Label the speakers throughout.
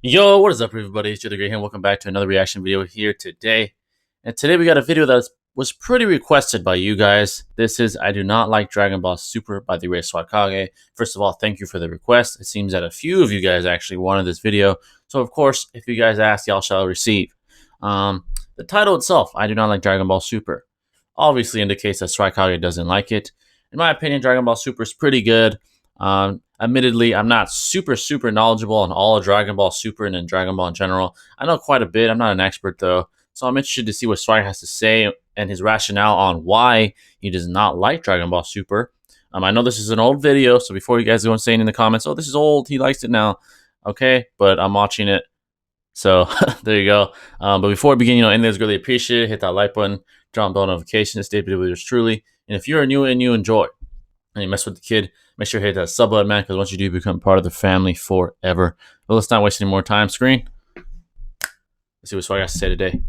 Speaker 1: Yo, what is up everybody, it's Joe the Great here, and welcome back to another reaction video here today. And today we got a video that was pretty requested by you guys. This is I Do Not Like Dragon Ball Super by the great Swagkage. First of all, thank you for the request. It seems that a few of you guys actually wanted this video. So of course, if you guys ask, y'all shall receive. The title itself, I Do Not Like Dragon Ball Super, obviously indicates that Swagkage doesn't like it. In my opinion, Dragon Ball Super is pretty good. Admittedly, I'm not super knowledgeable on all of Dragon Ball Super and in Dragon Ball in general. I know quite a bit. I'm not an expert though, so I'm interested to see what Swag has to say and his rationale on why he does not like Dragon Ball Super. I know this is an old video, so before you guys go and saying in the comments, "Oh, this is old, he likes it now," okay, but I'm watching it, so there you go. But before we begin, anything is really appreciated. Hit that like button, drop on bell notifications, stay updated with yours truly, and if you're new and you enjoy and you mess with the kid, make sure you hit that sub button, man, because once you do, become part of the family forever. But let's not waste any more time. Screen. Let's see what Swag has to say today.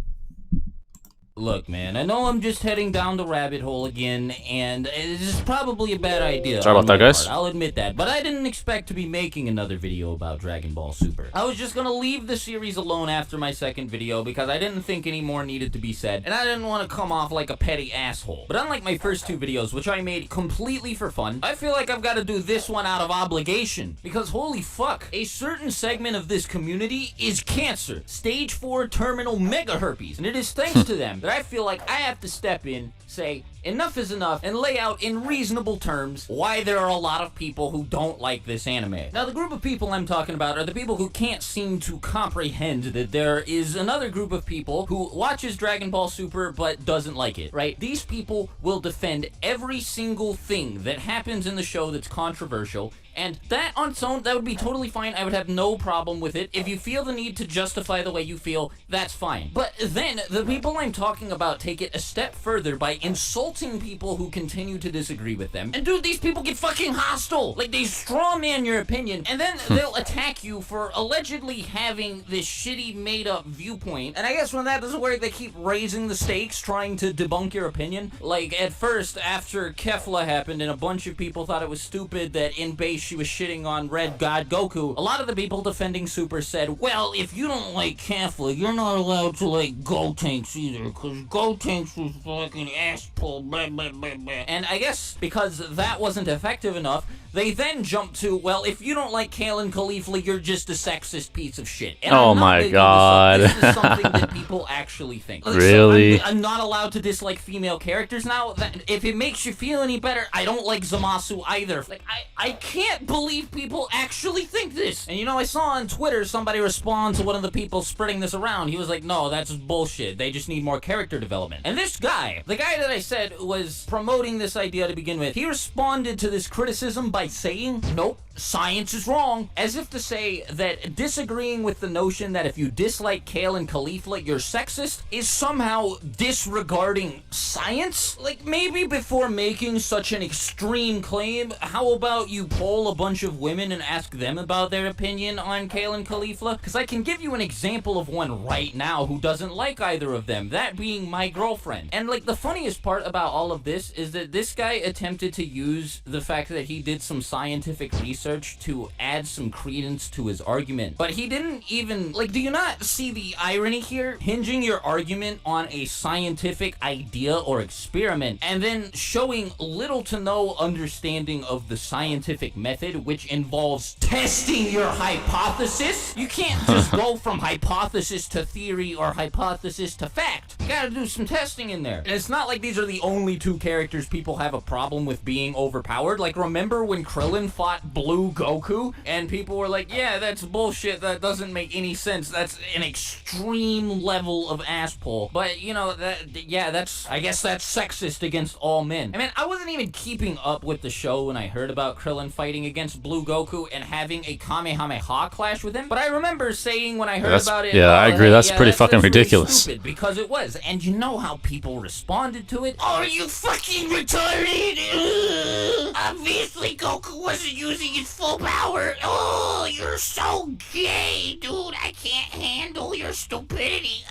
Speaker 2: Look, man, I know I'm just heading down the rabbit hole again, and this is probably a bad idea.
Speaker 1: Sorry about that, guys.
Speaker 2: I'll admit that, but I didn't expect to be making another video about Dragon Ball Super. I was just gonna leave the series alone after my second video because I didn't think any more needed to be said, and I didn't want to come off like a petty asshole. But unlike my first two videos, which I made completely for fun, I feel like I've got to do this one out of obligation, because holy fuck, a certain segment of this community is cancer, stage 4 terminal mega herpes, and it is thanks to them that I feel like I have to step in, say, enough is enough, and lay out in reasonable terms why there are a lot of people who don't like this anime. Now, the group of people I'm talking about are the people who can't seem to comprehend that there is another group of people who watches Dragon Ball Super but doesn't like it, right? These people will defend every single thing that happens in the show that's controversial, and that on its own, that would be totally fine. I would have no problem with it. If you feel the need to justify the way you feel, that's fine. But then, the people I'm talking about take it a step further by insulting people who continue to disagree with them. And dude, these people get fucking hostile. Like, they strawman your opinion, and then they'll attack you for allegedly having this shitty made-up viewpoint. And I guess when that doesn't work, they keep raising the stakes, trying to debunk your opinion. Like, at first, after Kefla happened and a bunch of people thought it was stupid that in base she was shitting on Red God Goku, a lot of the people defending Super said, well, if you don't like Kefla, you're not allowed to like Gotenks either, because Gotenks was fucking ass pull, blah, blah, blah, blah. And I guess because that wasn't effective enough, they then jumped to, well, if you don't like Kale and Caulifla, you're just a sexist piece of shit. And
Speaker 1: oh my god.
Speaker 2: This is something that people actually think.
Speaker 1: Really?
Speaker 2: So I'm not allowed to dislike female characters now? If it makes you feel any better, I don't like Zamasu either. Like, I can't believe people actually think this. And I saw on Twitter somebody respond to one of the people spreading this around. He was like, no, that's bullshit. They just need more character development. And this guy, the guy that I said was promoting this idea to begin with, he responded to this criticism by saying, nope, science is wrong. As if to say that disagreeing with the notion that if you dislike Kale and Caulifla, you're sexist, is somehow disregarding science? Like, maybe before making such an extreme claim, how about you poll a bunch of women and ask them about their opinion on Kale and Caulifla? Because I can give you an example of one right now who doesn't like either of them, that being my girlfriend. And like, the funniest part about all of this is that this guy attempted to use the fact that he did some scientific research to add some credence to his argument. But he didn't even, like, do you not see the irony here? Hinging your argument on a scientific idea or experiment, and then showing little to no understanding of the scientific method, which involves testing your hypothesis. You can't just go from hypothesis to theory or hypothesis to fact. You gotta do some testing in there. And it's not like these are the only two characters people have a problem with being overpowered. Like, remember when Krillin fought Blue Goku? And people were like, yeah, that's bullshit. That doesn't make any sense. That's an extreme level of ass pull. But, I guess that's sexist against all men. I mean, I wasn't even keeping up with the show when I heard about Krillin fighting against Blue Goku and having a Kamehameha clash with him. But I remember saying when I heard about it,
Speaker 1: yeah, I agree. That's pretty fucking ridiculous.
Speaker 2: Really stupid, because it was. And you know how people responded to it? Are you fucking retarded? Obviously, Goku wasn't using his full power. Oh, you're so gay, dude. I can't handle your stupidity.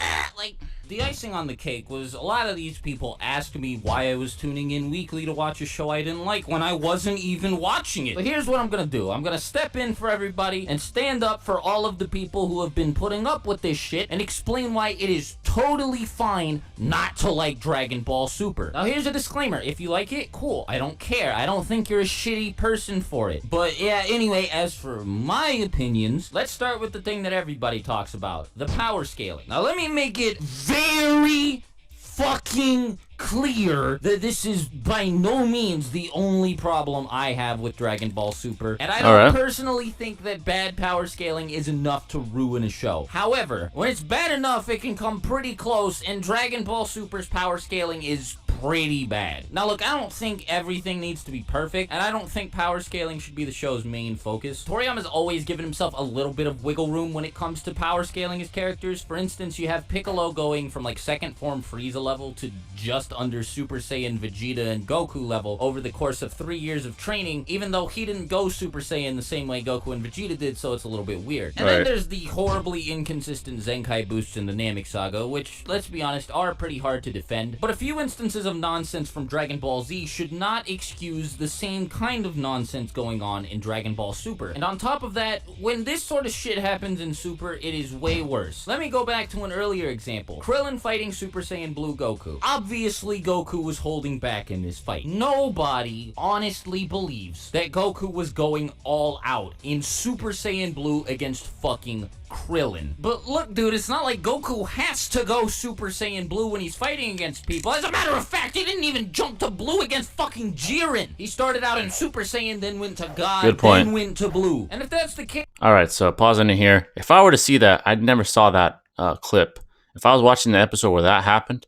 Speaker 2: The icing on the cake was a lot of these people asked me why I was tuning in weekly to watch a show I didn't like when I wasn't even watching it. But here's what I'm gonna do. I'm gonna step in for everybody and stand up for all of the people who have been putting up with this shit and explain why it is totally fine not to like Dragon Ball Super. Now here's a disclaimer. If you like it, cool. I don't care. I don't think you're a shitty person for it. But yeah, anyway, as for my opinions, let's start with the thing that everybody talks about, the power scaling. Now let me make it very fucking clear that this is by no means the only problem I have with Dragon Ball Super, and I don't personally think that bad power scaling is enough to ruin a show. However, when it's bad enough, it can come pretty close, and Dragon Ball Super's power scaling is pretty bad. Now look, I don't think everything needs to be perfect, and I don't think power scaling should be the show's main focus. Toriyama's always given himself a little bit of wiggle room when it comes to power scaling his characters. For instance, you have Piccolo going from like second form Frieza level to just under Super Saiyan Vegeta and Goku level over the course of 3 years of training, even though he didn't go Super Saiyan the same way Goku and Vegeta did, so it's a little bit weird. And then there's the horribly inconsistent Zenkai boosts in the Namek Saga, which, let's be honest, are pretty hard to defend. But a few instances of nonsense from Dragon Ball Z should not excuse the same kind of nonsense going on in Dragon Ball Super. And on top of that, when this sort of shit happens in Super, it is way worse. Let me go back to an earlier example. Krillin fighting Super Saiyan Blue Goku. Obviously, Goku was holding back in this fight. Nobody honestly believes that Goku was going all out in Super Saiyan Blue against fucking Krillin. But look, dude, it's not like Goku has to go Super Saiyan Blue when he's fighting against people. As a matter of fact, he didn't even jump to Blue against fucking Jiren. He started out in Super Saiyan, then went to God, then went to Blue. And if that's the case...
Speaker 1: Alright, so pausing in here. If I were to see that, I never saw that clip. If I was watching the episode where that happened,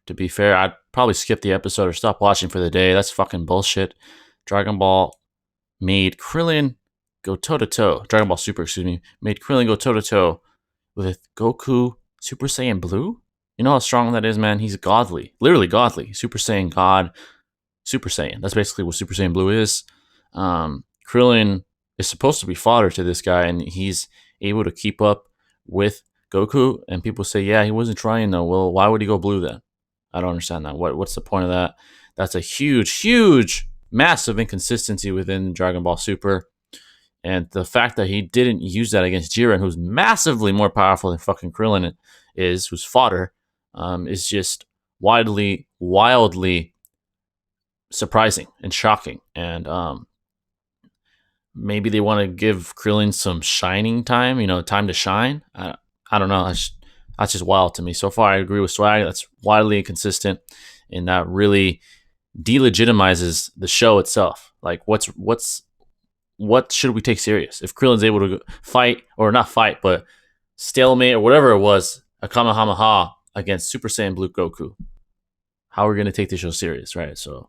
Speaker 1: to be fair, I'd probably skip the episode or stop watching for the day. That's fucking bullshit. Dragon Ball made Krillin go toe-to-toe. Dragon Ball Super, excuse me. Made Krillin go toe-to-toe with Goku Super Saiyan Blue. You know how strong that is, man? He's godly. Literally godly. Super Saiyan God. Super Saiyan. That's basically what Super Saiyan Blue is. Krillin is supposed to be fodder to this guy, and he's able to keep up with Goku. And people say, yeah, he wasn't trying though. Well, why would he go blue then? I don't understand that. What's the point of that? That's a huge, massive inconsistency within Dragon Ball Super. And the fact that he didn't use that against Jiren, who's massively more powerful than fucking Krillin is, who's fodder, is just wildly surprising and shocking. And maybe they want to give Krillin some shining time, time to shine. I don't know. That's just wild to me. So far, I agree with Swag. That's wildly inconsistent, and that really delegitimizes the show itself. Like, what should we take serious? If Krillin's able to fight, or not fight, but stalemate or whatever it was, a Kamehameha against Super Saiyan Blue Goku, how are we going to take this show serious, right? So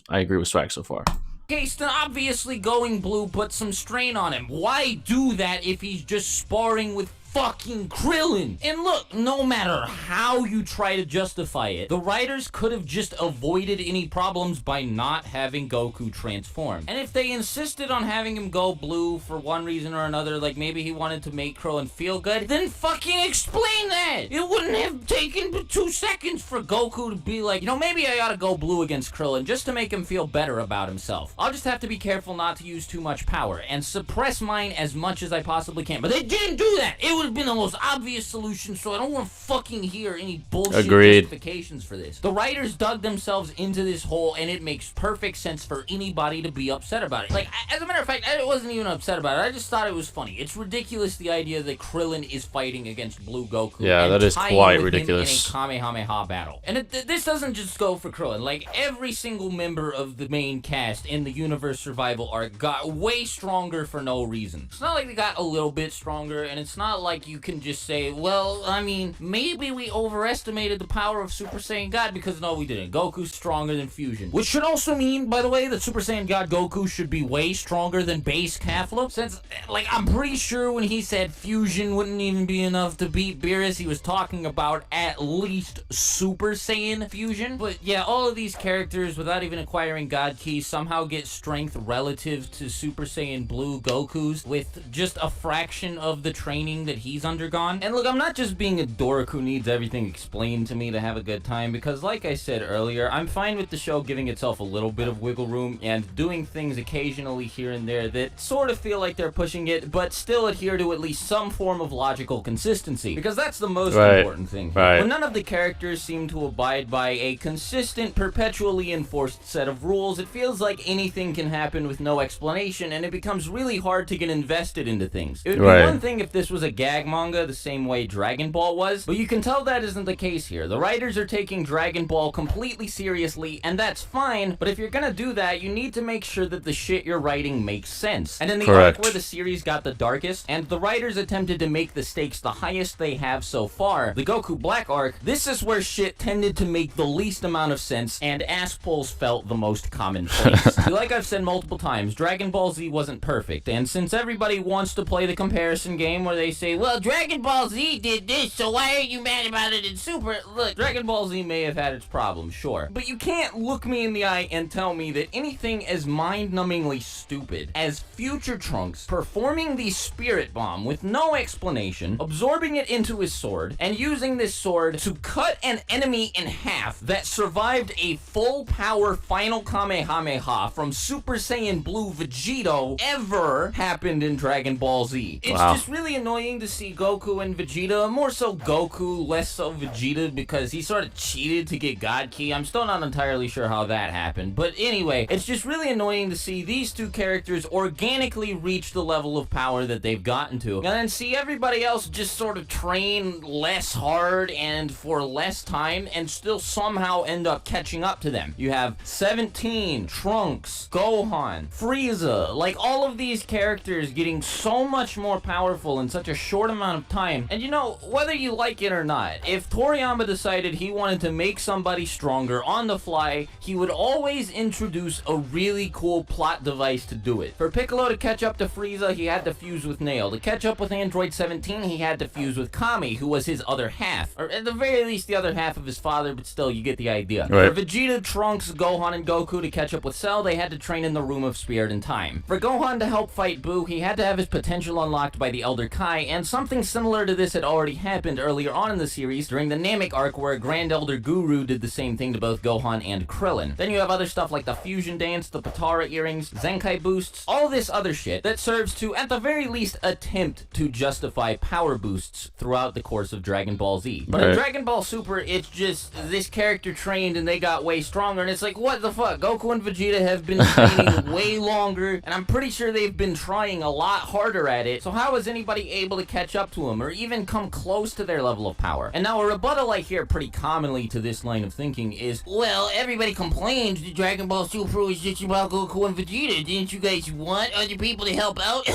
Speaker 1: I agree with Swag so far.
Speaker 2: Case, then obviously going blue puts some strain on him. Why do that if he's just sparring with fucking Krillin? And look, no matter how you try to justify it, the writers could have just avoided any problems by not having Goku transform. And if they insisted on having him go blue for one reason or another, like maybe he wanted to make Krillin feel good, then fucking explain that! It wouldn't have taken but 2 seconds for Goku to be like, maybe I ought to go blue against Krillin just to make him feel better about himself. I'll just have to be careful not to use too much power and suppress mine as much as I possibly can. But they didn't do that! It would have been the most obvious solution, so I don't want to fucking hear any bullshit justifications for this. The writers dug themselves into this hole, and it makes perfect sense for anybody to be upset about it. Like, as a matter of fact, I wasn't even upset about it. I just thought it was funny. It's ridiculous, the idea that Krillin is fighting against Blue Goku.
Speaker 1: Yeah, that is quite ridiculous.
Speaker 2: In a Kamehameha battle. And this doesn't just go for Krillin. Like, every single member of the main cast in the Universe Survival arc got way stronger for no reason. It's not like they got a little bit stronger, and it's not like you can just say, well, I mean, maybe we overestimated the power of Super Saiyan God, because no, we didn't. Goku's stronger than Fusion. Which should also mean, by the way, that Super Saiyan God Goku should be way stronger than base Kefla, since, like, I'm pretty sure when he said Fusion wouldn't even be enough to beat Beerus, he was talking about at least Super Saiyan Fusion. But yeah, all of these characters, without even acquiring God Ki, somehow get strength relative to Super Saiyan Blue Goku's with just a fraction of the training that he's undergone. And look, I'm not just being a dork who needs everything explained to me to have a good time, because like I said earlier, I'm fine with the show giving itself a little bit of wiggle room and doing things occasionally here and there that sort of feel like they're pushing it, but still adhere to at least some form of logical consistency, because that's the most important thing here. When none of the characters seem to abide by a consistent, perpetually enforced set of rules, it feels like anything can happen with no explanation, and it becomes really hard to get invested into things. It would be one thing if this was a gag manga the same way Dragon Ball was, but you can tell that isn't the case here. The writers are taking Dragon Ball completely seriously, and that's fine, but if you're gonna do that, you need to make sure that the shit you're writing makes sense. And in the arc where the series got the darkest, and the writers attempted to make the stakes the highest they have so far, the Goku Black arc, this is where shit tended to make the least amount of sense, and ass pulls felt the most commonplace. Like I've said multiple times, Dragon Ball Z wasn't perfect, and since everybody wants to play the comparison game where they say, well, Dragon Ball Z did this, so why are you mad about it in Super? Look, Dragon Ball Z may have had its problems, sure, but you can't look me in the eye and tell me that anything as mind-numbingly stupid as Future Trunks performing the Spirit Bomb with no explanation, absorbing it into his sword, and using this sword to cut an enemy in half that survived a full power final Kamehameha from Super Saiyan Blue Vegito ever happened in Dragon Ball Z. It's just really annoying to see Goku and Vegeta, more so Goku, less so Vegeta, because he sort of cheated to get God Ki. I'm still not entirely sure how that happened, but anyway, it's just really annoying to see these two characters organically reach the level of power that they've gotten to, and then see everybody else just sort of train less hard and for less time and still somehow end up catching up to them. You have 17, Trunks, Gohan, Frieza, like all of these characters getting so much more powerful in such a short amount of time. And you know, whether you like it or not, if Toriyama decided he wanted to make somebody stronger on the fly, he would always introduce a really cool plot device to do it. For Piccolo to catch up to Frieza, he had to fuse with Nail. To catch up with Android 17, he had to fuse with Kami, who was his other half. Or at the very least, the other half of his father, but still, you get the idea. For Vegeta, Trunks, Gohan, and Goku to catch up with Cell, they had to train in the Room of Spirit and Time. For Gohan to help fight Buu, he had to have his potential unlocked by the Elder Kai, and something similar to this had already happened earlier on in the series during the Namek arc, where a Grand Elder Guru did the same thing to both Gohan and Krillin. Then you have other stuff like the Fusion Dance, the Potara Earrings, Zenkai Boosts, all this other shit that serves to, at the very least, attempt to justify power boosts throughout the course of Dragon Ball Z. But in Dragon Ball Super, it's just this character trained and they got way stronger, and it's like, what the fuck? Goku and Vegeta have been training way longer, and I'm pretty sure they've been trying a lot harder at it, so how is anybody able to catch up to them or even come close to their level of power? And now a rebuttal I hear pretty commonly to this line of thinking is, well, everybody complains that Dragon Ball Super is just about Goku and Vegeta. Didn't you guys want other people to help out?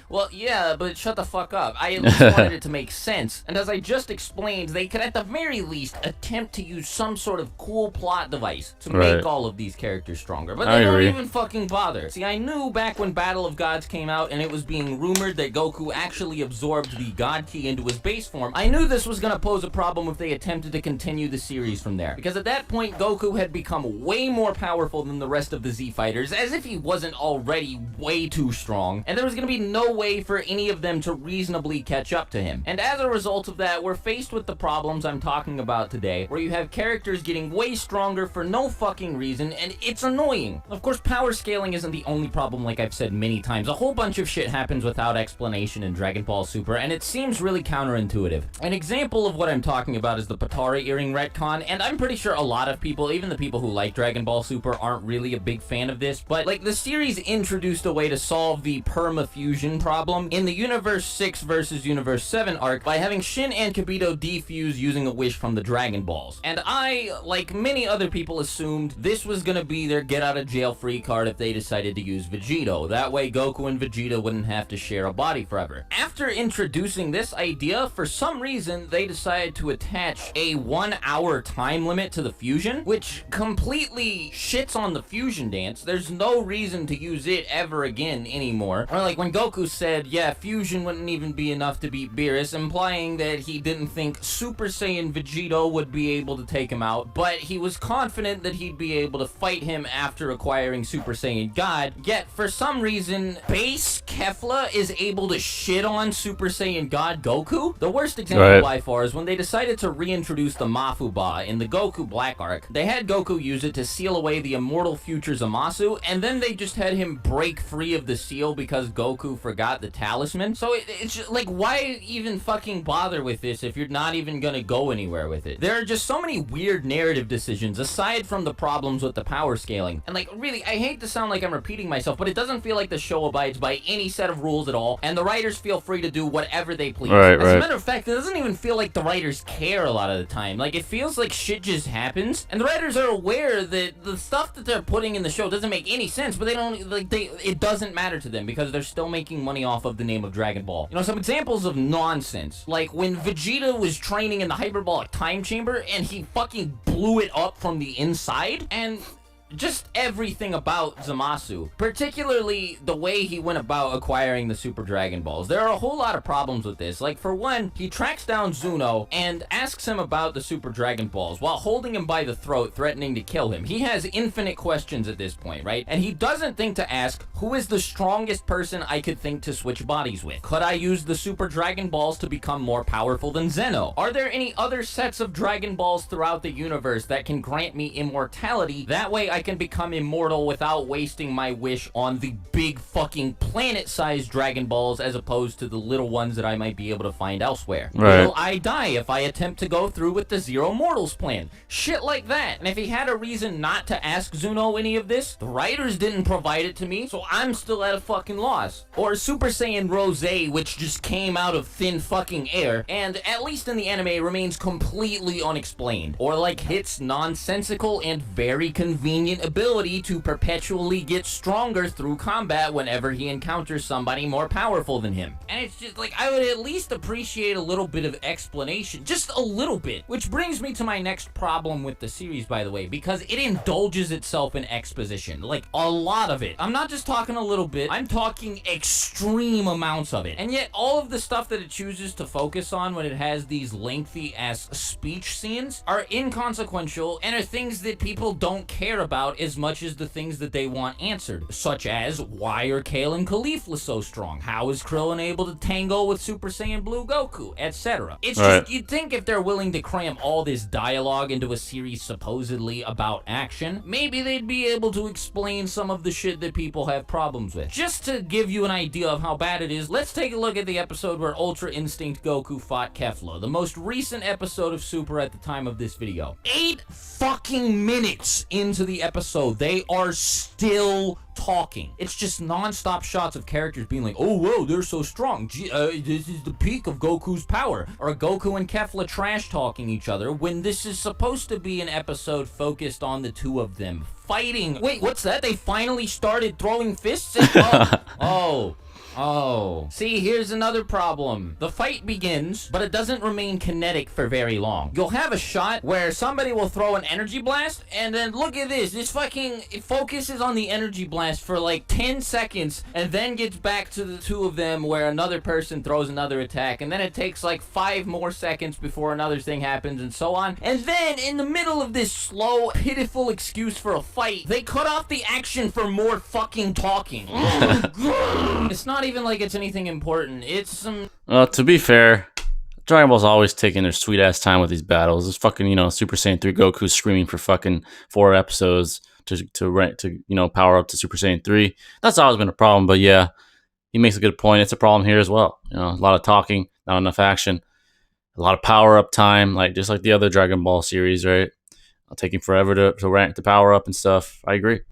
Speaker 2: Well, yeah, but shut the fuck up. I at least wanted it to make sense. And as I just explained, they could at the very least attempt to use some sort of cool plot device to make all of these characters stronger. But they don't even fucking bother. See, I knew back when Battle of Gods came out and it was being rumored that Goku actually absorbed the God Ki into his base form, I knew this was gonna pose a problem if they attempted to continue the series from there. Because at that point, Goku had become way more powerful than the rest of the Z fighters, as if he wasn't already way too strong, and there was gonna be no way for any of them to reasonably catch up to him. And as a result of that, we're faced with the problems I'm talking about today, where you have characters getting way stronger for no fucking reason, and it's annoying. Of course, power scaling isn't the only problem, like I've said many times. A whole bunch of shit happens without explanation in Dragon Ball Super, and it seems really counterintuitive. An example of what I'm talking about is the Potara Earring retcon, and I'm pretty sure a lot of people, even the people who like Dragon Ball Super, aren't really a big fan of this, but like the series introduced a way to solve the perma-fusion problem in the Universe 6 versus Universe 7 arc by having Shin and Kibito defuse using a wish from the Dragon Balls. And I, like many other people, assumed this was gonna be their get-out-of-jail-free card if they decided to use Vegito. That way Goku and Vegeta wouldn't have to share a body forever. After introducing this idea, for some reason, they decided to attach a 1-hour time limit to the fusion, which completely shits on the fusion dance. There's no reason to use it ever again anymore. Or like when Goku said, yeah, fusion wouldn't even be enough to beat Beerus, implying that he didn't think Super Saiyan Vegito would be able to take him out, but he was confident that he'd be able to fight him after acquiring Super Saiyan God. Yet, for some reason, base Kefla is able to shit on Super Saiyan Saiyan God Goku? The worst example by far is when they decided to reintroduce the Mafu Ba in the Goku Black arc. They had Goku use it to seal away the immortal future Zamasu, and then they just had him break free of the seal because Goku forgot the talisman. So it's just, like, why even fucking bother with this if you're not even gonna go anywhere with it? There are just so many weird narrative decisions aside from the problems with the power scaling. And like, really, I hate to sound like I'm repeating myself, but it doesn't feel like the show abides by any set of rules at all, and the writers feel free to do whatever they please. As a matter of fact, it doesn't even feel like the writers care a lot of the time. Like, it feels like shit just happens, and the writers are aware that the stuff that they're putting in the show doesn't make any sense, but they don't, like, it doesn't matter to them because they're still making money off of the name of Dragon Ball. You know, some examples of nonsense, like when Vegeta was training in the hyperbolic time chamber and he fucking blew it up from the inside, and just everything about Zamasu, particularly the way he went about acquiring the Super Dragon Balls. There are a whole lot of problems with this. Like, for one, he tracks down Zuno and asks him about the Super Dragon Balls while holding him by the throat, threatening to kill him. He has infinite questions at this point, right? And he doesn't think to ask, who is the strongest person I could think to switch bodies with? Could I use the Super Dragon Balls to become more powerful than Zeno? Are there any other sets of Dragon Balls throughout the universe that can grant me immortality? That way I can become immortal without wasting my wish on the big fucking planet-sized Dragon Balls as opposed to the little ones that I might be able to find elsewhere. Will I die if I attempt to go through with the Zero Mortals plan? Shit like that. And if he had a reason not to ask Zuno any of this, the writers didn't provide it to me, so I'm still at a fucking loss. Or Super Saiyan Rose, which just came out of thin fucking air, and at least in the anime remains completely unexplained. Or like Hit's nonsensical and very convenient ability to perpetually get stronger through combat whenever he encounters somebody more powerful than him. And it's just like, I would at least appreciate a little bit of explanation, just a little bit. Which brings me to my next problem with the series, by the way, because it indulges itself in exposition, like a lot of it. I'm not just talking a little bit, I'm talking extreme amounts of it. And yet all of the stuff that it chooses to focus on when it has these lengthy ass speech scenes are inconsequential and are things that people don't care about as much as the things that they want answered, such as why are Kale and Caulifla so strong? How is Krillin able to tango with Super Saiyan Blue Goku, etc. It's just, you'd think if they're willing to cram all this dialogue into a series supposedly about action, maybe they'd be able to explain some of the shit that people have problems with. Just to give you an idea of how bad it is, let's take a look at the episode where Ultra Instinct Goku fought Kefla, the most recent episode of Super at the time of this video. 8 fucking minutes into the episode, they are still talking. It's just non-stop shots of characters being like, oh, whoa, they're so strong. This is the peak of Goku's power. Or Goku and Kefla trash-talking each other when this is supposed to be an episode focused on the two of them fighting. Wait, what's that? They finally started throwing fists at Oh. See, here's another problem. The fight begins, but it doesn't remain kinetic for very long. You'll have a shot where somebody will throw an energy blast, and then look at this. It focuses on the energy blast for like 10 seconds, and then gets back to the two of them where another person throws another attack, and then it takes like 5 more seconds before another thing happens, and so on. And then, in the middle of this slow, pitiful excuse for a fight, they cut off the action for more fucking talking. It's not even like it's anything important. It's some...
Speaker 1: Well, to be fair, Dragon Ball's always taking their sweet ass time with these battles. It's fucking, Super Saiyan 3 Goku screaming for fucking 4 episodes to power up to Super Saiyan 3. That's always been a problem, but yeah, he makes a good point. It's a problem here as well. A lot of talking, not enough action, a lot of power up time, just like the other Dragon Ball series, right? Taking forever to rank the power up and stuff. I agree.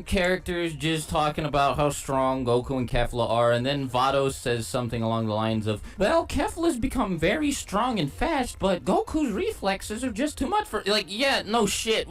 Speaker 2: Characters just talking about how strong Goku and Kefla are, and then Vados says something along the lines of, well, Kefla's become very strong and fast, but Goku's reflexes are just too much for... Like, yeah, no shit.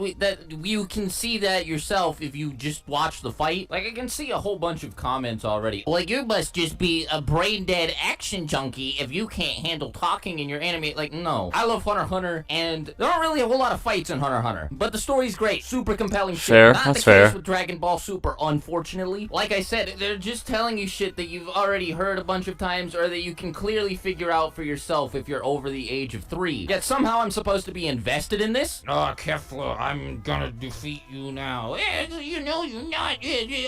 Speaker 2: You can see that yourself if you just watch the fight. Like, I can see a whole bunch of comments already. Like, you must just be a brain-dead action junkie if you can't handle talking in your anime. Like, no. I love Hunter x Hunter, and there aren't really a whole lot of fights in Hunter x Hunter, but the story's great. Super compelling shit.
Speaker 1: Fair,
Speaker 2: Not
Speaker 1: that's
Speaker 2: the case
Speaker 1: fair.
Speaker 2: with Dragon Ball Super, unfortunately. Like I said, they're just telling you shit that you've already heard a bunch of times or that you can clearly figure out for yourself if you're over the age of 3. Yet somehow I'm supposed to be invested in this? Oh, Kefla, I'm gonna defeat you now. You're not.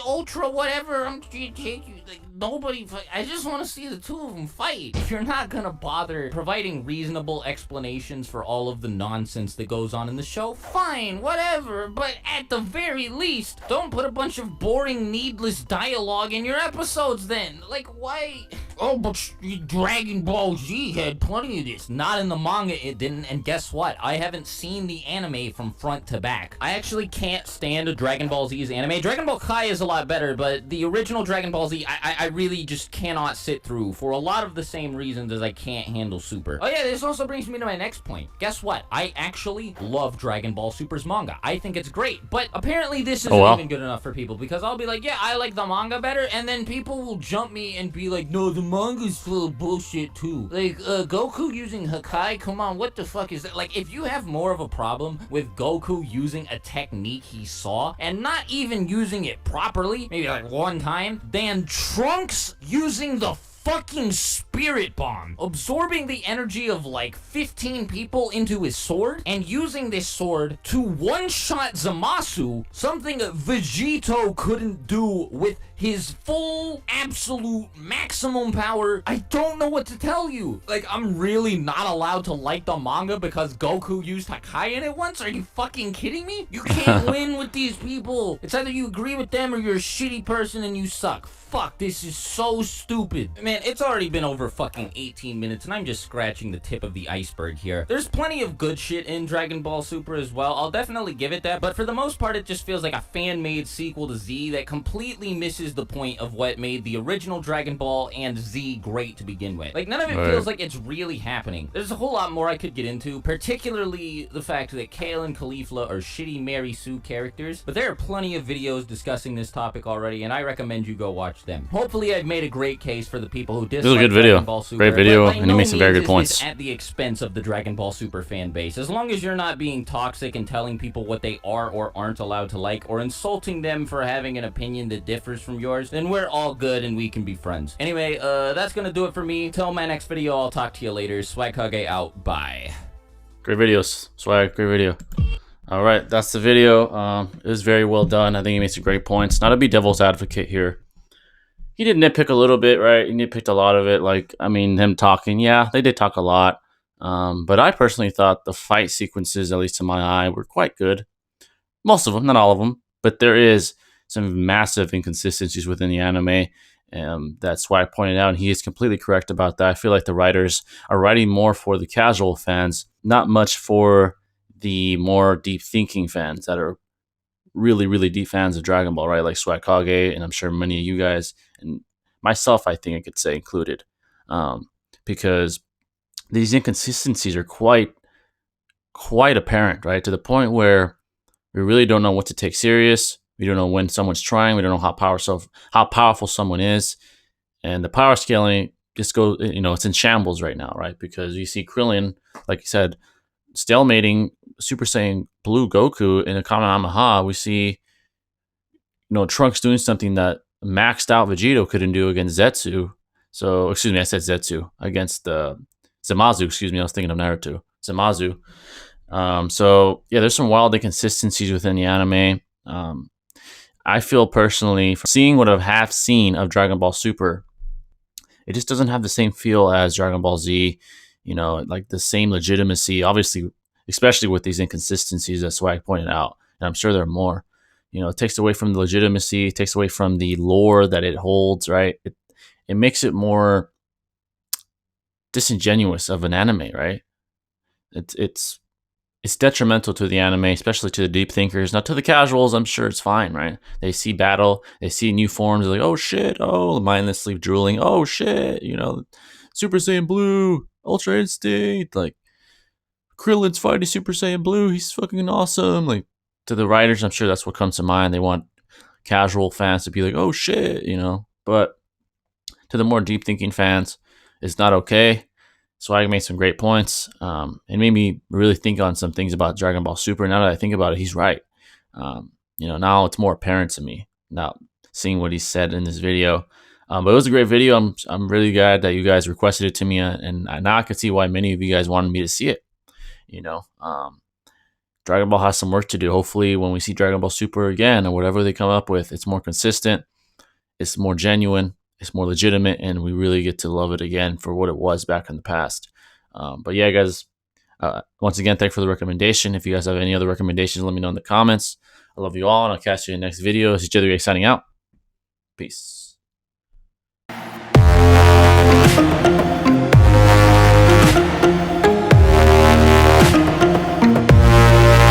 Speaker 2: Ultra whatever, I'm gonna take you. Like, nobody. I just want to see the two of them fight. If you're not gonna bother providing reasonable explanations for all of the nonsense that goes on in the show, fine, whatever. But at the very least, don't put a bunch of boring, needless dialogue in your episodes. Then, like, why? Oh, but Dragon Ball Z had plenty of this. Not in the manga, it didn't. And guess what? I haven't seen the anime from front to back. I actually can't stand Dragon Ball Z's anime. Dragon Ball Kai is a lot better, but the original Dragon Ball Z, I really just cannot sit through for a lot of the same reasons as I can't handle Super. Oh yeah, this also brings me to my next point. Guess what? I actually love Dragon Ball Super's manga. I think it's great, but apparently this isn't even good enough for people, because I'll be like, yeah, I like the manga better, and then people will jump me and be like, no, the manga's full of bullshit too. Like, Goku using Hakai? Come on, what the fuck is that? Like, if you have more of a problem with Goku using a technique he saw, and not even using it properly, maybe like one time, than Trunks using the fucking spirit bomb, absorbing the energy of like 15 people into his sword, and using this sword to one-shot Zamasu, something Vegito couldn't do with his full, absolute, maximum power. I don't know what to tell you. Like, I'm really not allowed to like the manga because Goku used Hakai in it once? Are you fucking kidding me? You can't win with these people. It's either you agree with them or you're a shitty person and you suck. Fuck, this is so stupid. Man, it's already been over fucking 18 minutes and I'm just scratching the tip of the iceberg here. There's plenty of good shit in Dragon Ball Super as well. I'll definitely give it that, but for the most part, it just feels like a fan-made sequel to Z that completely misses the point of what made the original Dragon Ball and Z great to begin with. Like, none of it feels like it's really happening. There's a whole lot more I could get into, particularly the fact that Kale and Caulifla are shitty Mary Sue characters, but there are plenty of videos discussing this topic already, and I recommend you go watch them. Hopefully, I've made a great case for the people who dislike
Speaker 1: This is a good video.
Speaker 2: Dragon Ball Super.
Speaker 1: Great video,
Speaker 2: But
Speaker 1: and he made some very good points.
Speaker 2: it's at the expense of the Dragon Ball Super fan base. As long as you're not being toxic and telling people what they are or aren't allowed to like, or insulting them for having an opinion that differs from yours, then we're all good and we can be friends. Anyway, that's gonna do it for me. Till my next video, I'll talk to you later. Swagkage out. Bye.
Speaker 1: Great videos, Swag. Great video. All right, that's the video. It was very well done. I think he made some great points. Not to be devil's advocate here. He did nitpick a little bit, right? He nitpicked a lot of it. Like, I mean, him talking, yeah, they did talk a lot. But I personally thought the fight sequences, at least to my eye, were quite good. Most of them, not all of them. But there is some massive inconsistencies within the anime. That's why I pointed out, and he is completely correct about that. I feel like the writers are writing more for the casual fans, not much for the more deep thinking fans that are really, really deep fans of Dragon Ball, right? Like Swagkage, and I'm sure many of you guys, and myself, I think I could say included, because these inconsistencies are quite apparent, right? To the point where we really don't know what to take serious. We don't know when someone's trying. We don't know how powerful someone is, and the power scaling just goes. You know, it's in shambles right now, right? Because you see Krillin, like you said, stalemating Super Saiyan Blue Goku in a Kamehameha. We see, you know, Trunks doing something that maxed out Vegito couldn't do against Zetsu. So, excuse me, I said Zetsu against Zamasu. Excuse me, I was thinking of Naruto. Zamasu. So yeah, there's some wild inconsistencies within the anime. I feel personally, from seeing what I have seen of Dragon Ball Super, it just doesn't have the same feel as Dragon Ball Z. You know, like the same legitimacy, obviously, especially with these inconsistencies that Swag pointed out. And I'm sure there are more. You know, it takes away from the legitimacy, it takes away from the lore that it holds, right? It makes it more disingenuous of an anime, right? It's detrimental to the anime, especially to the deep thinkers. Not to the casuals, I'm sure it's fine, right? They see battle, they see new forms, they're like, oh shit, oh, mindlessly drooling, oh shit, you know, Super Saiyan Blue, Ultra Instinct, like, Krillin's fighting Super Saiyan Blue, he's fucking awesome. Like, to the writers, I'm sure that's what comes to mind. They want casual fans to be like, oh shit, you know. But to the more deep thinking fans, it's not okay. Swag made some great points. It made me really think on some things about Dragon Ball Super. Now that I think about it, he's right. You know, now it's more apparent to me now seeing what he said in this video. But it was a great video. I'm really glad that you guys requested it to me, and now I can see why many of you guys wanted me to see it. You know, Dragon Ball has some work to do. Hopefully, when we see Dragon Ball Super again or whatever they come up with, it's more consistent, it's more genuine, it's more legitimate, and we really get to love it again for what it was back in the past. But yeah, guys, once again, thank you for the recommendation. If you guys have any other recommendations, let me know in the comments. I love you all, and I'll catch you in the next video. This is Jither signing out. Peace.